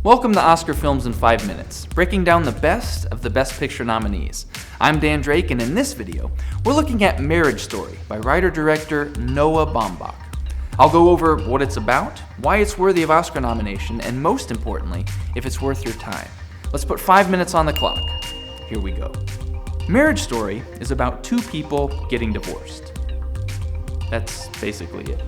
Welcome to Oscar Films in 5 Minutes, breaking down the best of the Best Picture nominees. I'm Dan Drake, and in this video, we're looking at Marriage Story by writer-director Noah Baumbach. I'll go over what it's about, why it's worthy of Oscar nomination, and most importantly, if it's worth your time. Let's put 5 minutes on the clock. Here we go. Marriage Story is about two people getting divorced. That's basically it.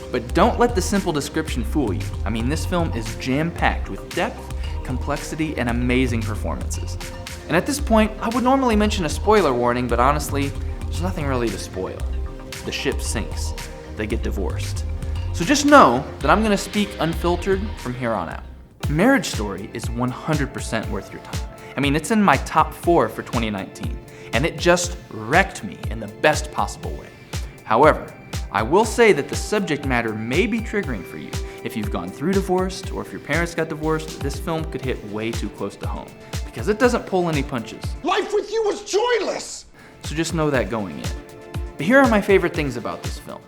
But don't let the simple description fool you. I mean, this film is jam-packed with depth, complexity, and amazing performances. And at this point, I would normally mention a spoiler warning, but honestly, there's nothing really to spoil. The ship sinks. They get divorced. So just know that I'm gonna speak unfiltered from here on out. Marriage Story is 100% worth your time. I mean, it's in my top 4 for 2019, and it just wrecked me in the best possible way. However, I will say that the subject matter may be triggering for you. If you've gone through divorce, or if your parents got divorced, this film could hit way too close to home, because it doesn't pull any punches. Life with you was joyless! So just know that going in. But here are my favorite things about this film.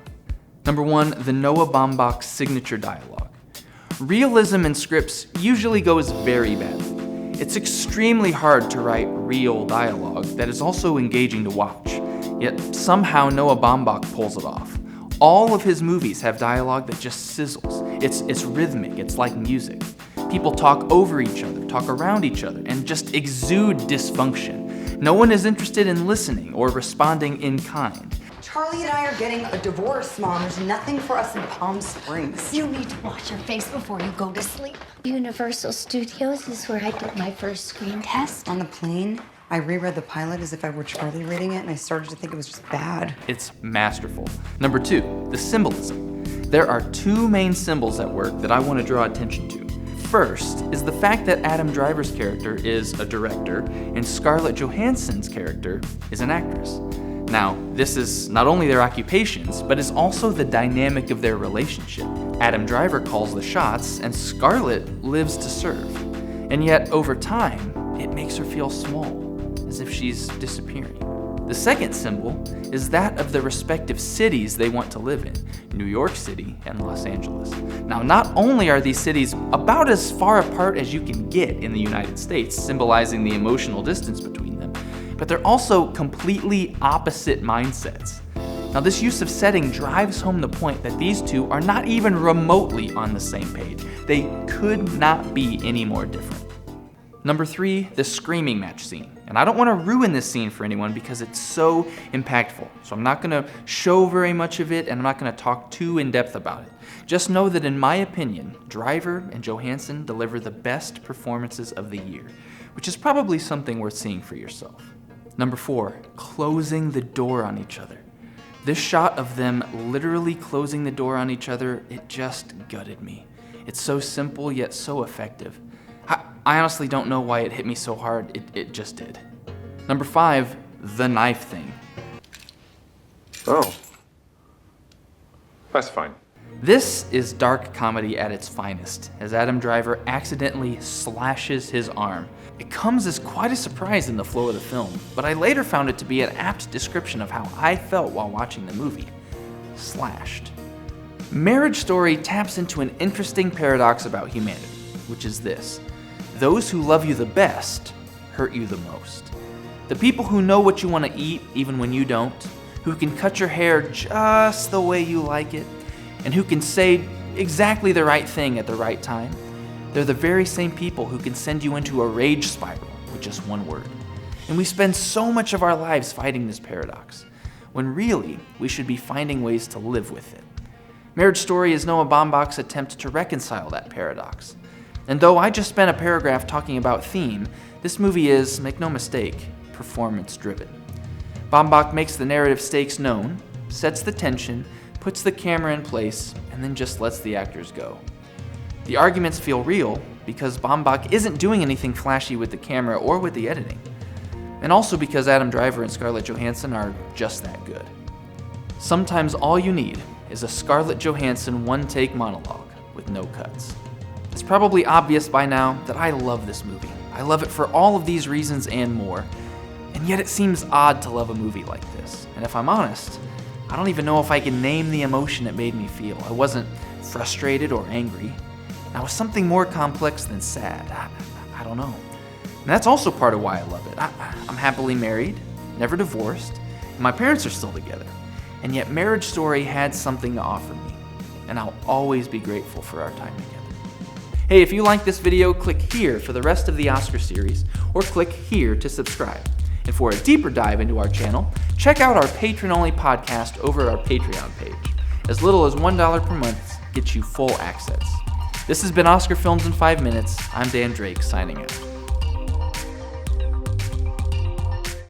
Number 1, the Noah Baumbach signature dialogue. Realism in scripts usually goes very badly. It's extremely hard to write real dialogue that is also engaging to watch, yet somehow Noah Baumbach pulls it off. All of his movies have dialogue that just sizzles. It's rhythmic, it's like music. People talk over each other, talk around each other, and just exude dysfunction. No one is interested in listening or responding in kind. Charlie and I are getting a divorce, Mom. There's nothing for us in Palm Springs. You need to wash your face before you go to sleep. Universal Studios is where I did my first screen test. On the plane, I reread the pilot as if I were Charlie reading it, and I started to think it was just bad. It's masterful. Number 2, the symbolism. There are 2 main symbols at work that I want to draw attention to. First is the fact that Adam Driver's character is a director and Scarlett Johansson's character is an actress. Now, this is not only their occupations, but is also the dynamic of their relationship. Adam Driver calls the shots, and Scarlett lives to serve. And yet, over time, it makes her feel small, as if she's disappearing. The second symbol is that of the respective cities they want to live in, New York City and Los Angeles. Now, not only are these cities about as far apart as you can get in the United States, symbolizing the emotional distance between them, but they're also completely opposite mindsets. Now, this use of setting drives home the point that these two are not even remotely on the same page. They could not be any more different. Number 3, the screaming match scene. And I don't want to ruin this scene for anyone because it's so impactful. So I'm not going to show very much of it, and I'm not going to talk too in depth about it. Just know that in my opinion, Driver and Johansson deliver the best performances of the year, which is probably something worth seeing for yourself. Number 4, closing the door on each other. This shot of them literally closing the door on each other, it just gutted me. It's so simple yet so effective. I honestly don't know why it hit me so hard, it just did. Number 5, the knife thing. Oh. That's fine. This is dark comedy at its finest, as Adam Driver accidentally slashes his arm. It comes as quite a surprise in the flow of the film, but I later found it to be an apt description of how I felt while watching the movie. Slashed. Marriage Story taps into an interesting paradox about humanity, which is this. Those who love you the best hurt you the most. The people who know what you want to eat even when you don't, who can cut your hair just the way you like it, and who can say exactly the right thing at the right time, they're the very same people who can send you into a rage spiral with just one word. And we spend so much of our lives fighting this paradox, when really we should be finding ways to live with it. Marriage Story is Noah Baumbach's attempt to reconcile that paradox. And though I just spent a paragraph talking about theme, this movie is, make no mistake, performance-driven. Baumbach makes the narrative stakes known, sets the tension, puts the camera in place, and then just lets the actors go. The arguments feel real because Baumbach isn't doing anything flashy with the camera or with the editing. And also because Adam Driver and Scarlett Johansson are just that good. Sometimes all you need is a Scarlett Johansson one-take monologue with no cuts. It's probably obvious by now that I love this movie. I love it for all of these reasons and more, and yet it seems odd to love a movie like this. And if I'm honest, I don't even know if I can name the emotion it made me feel. I wasn't frustrated or angry. Now, is something more complex than sad? I don't know. And that's also part of why I love it. I'm happily married, never divorced, and my parents are still together. And yet Marriage Story had something to offer me, and I'll always be grateful for our time together. Hey, if you like this video, click here for the rest of the Oscar series, or click here to subscribe. And for a deeper dive into our channel, check out our patron-only podcast over at our Patreon page. As little as $1 per month gets you full access. This has been Oscar Films in 5 Minutes. I'm Dan Drake, signing out.